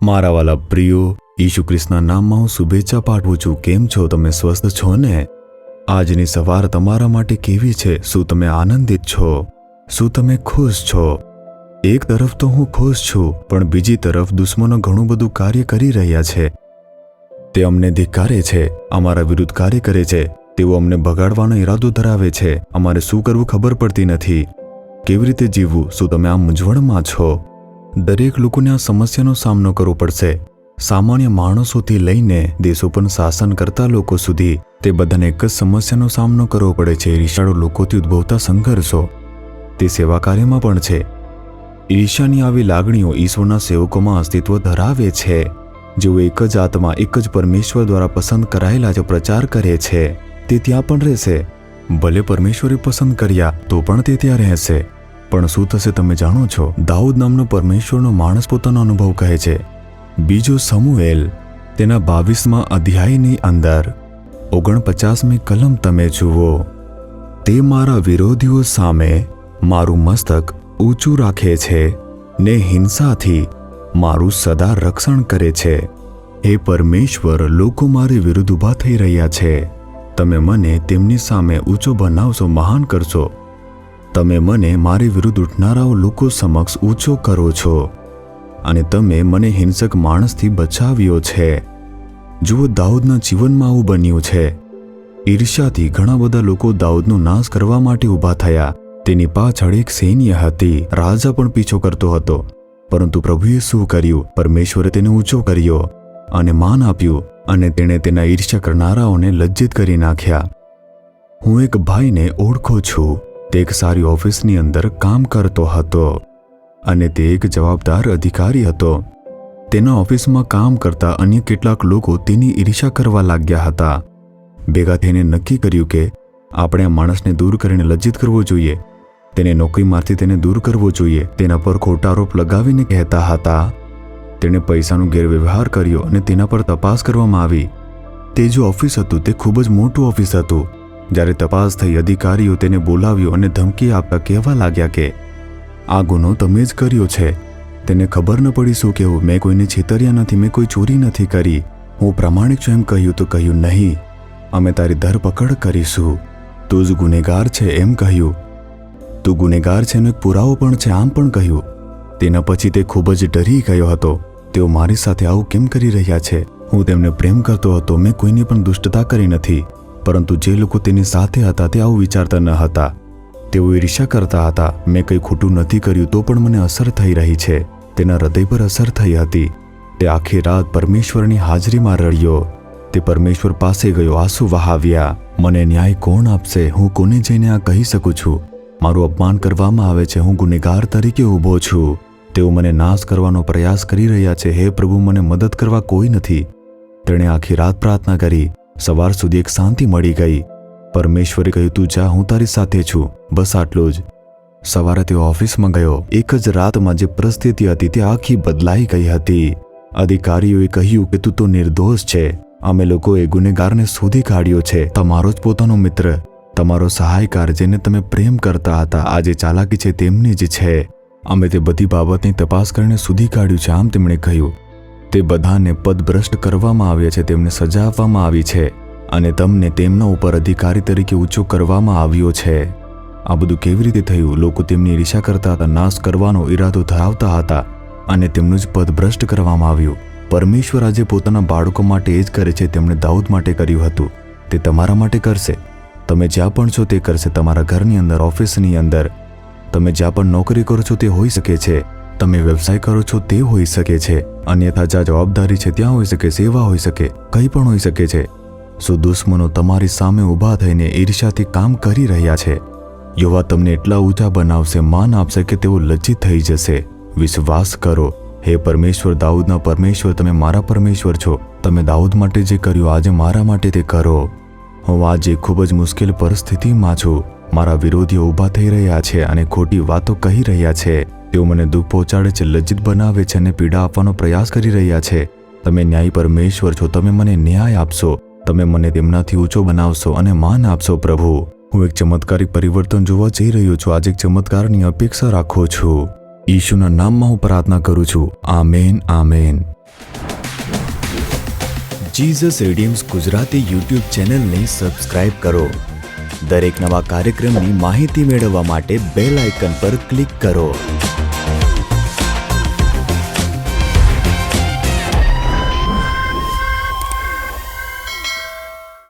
મારા વાલા પ્રિયો, ઈસુ ખ્રિસ્તના નામમાં હું શુભેચ્છા પાઠવું છું. કેમ છો? તમે સ્વસ્થ છો ને? આજની સવાર તમારા માટે કેવી છે? શું તમે આનંદિત છો? શું તમે ખુશ છો? એક તરફ તો હું ખુશ છું, પણ બીજી તરફ દુશ્મનો ઘણું બધું કાર્ય કરી રહ્યા છે. તે અમને ધિક્કારે છે, અમારા વિરુદ્ધ કાર્ય કરે છે. તેઓ અમને બગાડવાનો ઈરાદો ધરાવે છે. અમારે શું કરવું ખબર પડતી નથી. કેવી રીતે જીવવું? શું તમે આ મૂંઝવણમાં છો? દરેક લોકોને આ સમસ્યાનો સામનો કરવો પડશે. સામાન્ય માણસોથી લઈને દેશો પર શાસન કરતા લોકો સુધી તે બધાને એક જ સમસ્યાનો સામનો કરવો પડે છે: ઈર્ષાળુ લોકોથી ઉદ્ભવતા સંઘર્ષો. તે સેવા કાર્યમાં પણ છે. ઈર્ષાની આવી લાગણીઓ ઈશ્વરના સેવકોમાં અસ્તિત્વ ધરાવે છે, જેઓ એક જ આત્મા, એક જ પરમેશ્વર દ્વારા પસંદ કરાયેલા જે પ્રચાર કરે છે તે ત્યાં પણ રહેશે. ભલે પરમેશ્વરે પસંદ કર્યા તો પણ તે ત્યાં રહેશે. પણ શું થશે તમે જાણો છો? દાઉદ નામનો પરમેશ્વરનો માણસ પોતાનો અનુભવ કહે છે. બીજો સમુએલ તેના 22મા અધ્યાયની અંદર 49મી કલમ તમે જુઓ. તે મારા વિરોધીઓ સામે મારું મસ્તક ઊંચું રાખે છે ને હિંસાથી મારું સદા રક્ષણ કરે છે. હે પરમેશ્વર, લોકો મારી વિરુદ્ધ ઊભા થઈ રહ્યા છે. તમે મને તેમની સામે ઊંચો બનાવશો, મહાન કરશો. તમે મને મારી વિરુદ્ધ ઉઠનારાઓ લોકો સમક્ષ ઊંચો કરો છો, અને તમે મને હિંસક માણસથી બચાવ્યો છે. જુઓ, દાઉદના જીવનમાં આવું બન્યું છે. ઈર્ષ્યાથી ઘણા બધા લોકો દાઉદનો નાશ કરવા માટે ઊભા થયા. તેની પાછળ એક સૈન્ય હતી. રાજા પણ પીછો કરતો હતો, પરંતુ પ્રભુએ શું કર્યું? પરમેશ્વરે તેને ઊંચો કર્યો અને માન આપ્યું, અને તેણે તેના ઈર્ષ્યા કરનારાઓને લજ્જિત કરી નાખ્યા. હું એક ભાઈને ઓળખું છું. તે એક સારી ઓફિસની અંદર કામ કરતો હતો, અને તે એક જવાબદાર અધિકારી હતો. તેના ઓફિસમાં કામ કરતા અન્ય કેટલાક લોકો તેની ઈર્ષ્યા કરવા લાગ્યા હતા. ભેગા થઈને નક્કી કર્યું કે આપણે આ માણસને દૂર કરીને લજ્જિત કરવો જોઈએ. તેને નોકરીમાંથી તેને દૂર કરવો જોઈએ. તેના પર ખોટા આરોપ લગાવીને કહેતા હતા. તેણે પૈસાનો ગેરવ્યવહાર કર્યો અને તેના પર તપાસ કરવામાં આવી. તે જે ઓફિસ હતું તે ખૂબ જ મોટું ઓફિસ હતું. જ્યારે તપાસ થઈ, અધિકારીઓ તેને બોલાવ્યો અને ધમકી આપતા કહેવા લાગ્યા કે આ ગુનો તમે જ કર્યો છે. તેને ખબર ન પડી શું કહેવું. મેં કોઈને છેતર્યા નથી, મેં કોઈ ચોરી નથી કરી, હું પ્રામાણિક છું. એમ કહ્યું તો કહ્યું, નહીં, અમે તારી ધરપકડ કરીશું. તું જ ગુનેગાર છે એમ કહ્યું. તું ગુનેગાર છે એનો એક પુરાવો પણ છે આમ પણ કહ્યું. તેના પછી તે ખૂબ જ ડરી ગયો હતો. તેઓ મારી સાથે આવું કેમ કરી રહ્યા છે? હું તેમને પ્રેમ કરતો હતો, મેં કોઈની પણ દુષ્ટતા કરી નથી. પરંતુ જે લોકો તેની સાથે હતા તે આવું વિચારતા ન હતા. તેઓ ઈર્ષ્યા કરતા હતા. મેં કંઈ ખોટું નથી કર્યું તો પણ મને અસર થઈ રહી છે. તેના હૃદય પર અસર થઈ હતી. તે આખી રાત પરમેશ્વરની હાજરીમાં રડ્યો. તે પરમેશ્વર પાસે ગયો, આંસુ વહાવ્યા. મને ન્યાય કોણ આપશે? હું કોને જઈને આ કહી શકું છું? મારું અપમાન કરવામાં આવે છે. હું ગુનેગાર તરીકે ઊભો છું. તેઓ મને નાશ કરવાનો પ્રયાસ કરી રહ્યા છે. હે પ્રભુ, મને મદદ કરવા કોઈ નથી. તેણે આખી રાત પ્રાર્થના કરી. સવાર સુધી એક શાંતિ મળી ગઈ. પરમેશ્વરે કહ્યું, તું જા, હું તારી સાથે છું. બસ આટલું જ. સવારે તેઓ ઓફિસમાં ગયો. એક જ રાતમાં જે પરિસ્થિતિ હતી તે આખી બદલાઈ ગઈ હતી. અધિકારીઓએ કહ્યું કે તું તો નિર્દોષ છે. અમે લોકોએ ગુનેગારને શોધી કાઢ્યો છે. તમારો જ પોતાનો મિત્ર, તમારો સહાયકાર, જેને તમે પ્રેમ કરતા હતા, આજે ચાલાકી છે તેમની જ છે. અમે તે બધી બાબતની તપાસ કરીને શોધી કાઢ્યું છે. આમ તેમણે કહ્યું. તે બધાને પદભ્રષ્ટ કરવામાં આવ્યા છે, તેમને સજા આપવામાં આવી છે, અને તમને તેમના ઉપર અધિકારી તરીકે ઊંચો કરવામાં આવ્યો છે. આ બધું કેવી રીતે થયું? લોકો તેમની ઈર્ષ્યા કરતા હતા, નાશ કરવાનો ઈરાદો ધરાવતા હતા, અને તેમનું જ પદભ્રષ્ટ કરવામાં આવ્યું. પરમેશ્વર આજે પોતાના બાળકો માટે એ જ કરે છે. તેમણે દાઉદ માટે કર્યું હતું, તે તમારા માટે કરશે. તમે જ્યાં પણ છો તે કરશે. તમારા ઘરની અંદર, ઓફિસની અંદર, તમે જ્યાં પણ નોકરી કરો છો તે હોઈ શકે છે. તમે વ્યવસાય કરો છો તે હોઈ શકે છે. અન્યથા જ્યાં જવાબદારી છે ત્યાં હોઈ શકે, સેવા હોઈ શકે, કંઈ પણ હોઈ શકે છે. શું દુશ્મનો તમારી સામે ઊભા થઈને ઈર્ષ્યાથી કામ કરી રહ્યા છે? યુવા તમને એટલા ઊંચા બનાવશે, માન આપશે કે તેઓ લજ્જિત થઈ જશે. વિશ્વાસ કરો. હે પરમેશ્વર, દાઉદના પરમેશ્વર, તમે મારા પરમેશ્વર છો. તમે દાઉદ માટે જે કર્યું આજે મારા માટે તે કરો. હું આજે ખૂબ જ મુશ્કેલ પરિસ્થિતિમાં છું. મારા વિરોધીઓ ઊભા થઈ રહ્યા છે અને ખોટી વાતો કહી રહ્યા છે. તેઓ મને દુઃખ પહોંચાડે છે, લજ્જિત બનાવે છે અને પીડા આપવાનો પ્રયાસ કરી રહ્યા છે. તમે ન્યાયી પરમેશ્વર છો. તમે મને ન્યાય આપશો. તમે મને તેમનાથી ઊંચો બનાવશો અને માન આપશો. પ્રભુ, હું એક ચમત્કારિક પરિવર્તન જોવા જઈ રહ્યો છું. આજે એક ચમત્કારની અપેક્ષા રાખું છું. ઈશુના નામમાં હું પ્રાર્થના કરું છું. Amen, amen. Jesus redeems Gujarati YouTube ચેનલને સબસ્ક્રાઇબ કરો. દરેક નવા કાર્યક્રમની માહિતી મેળવવા માટે બેલ આઇકન પર ક્લિક કરો.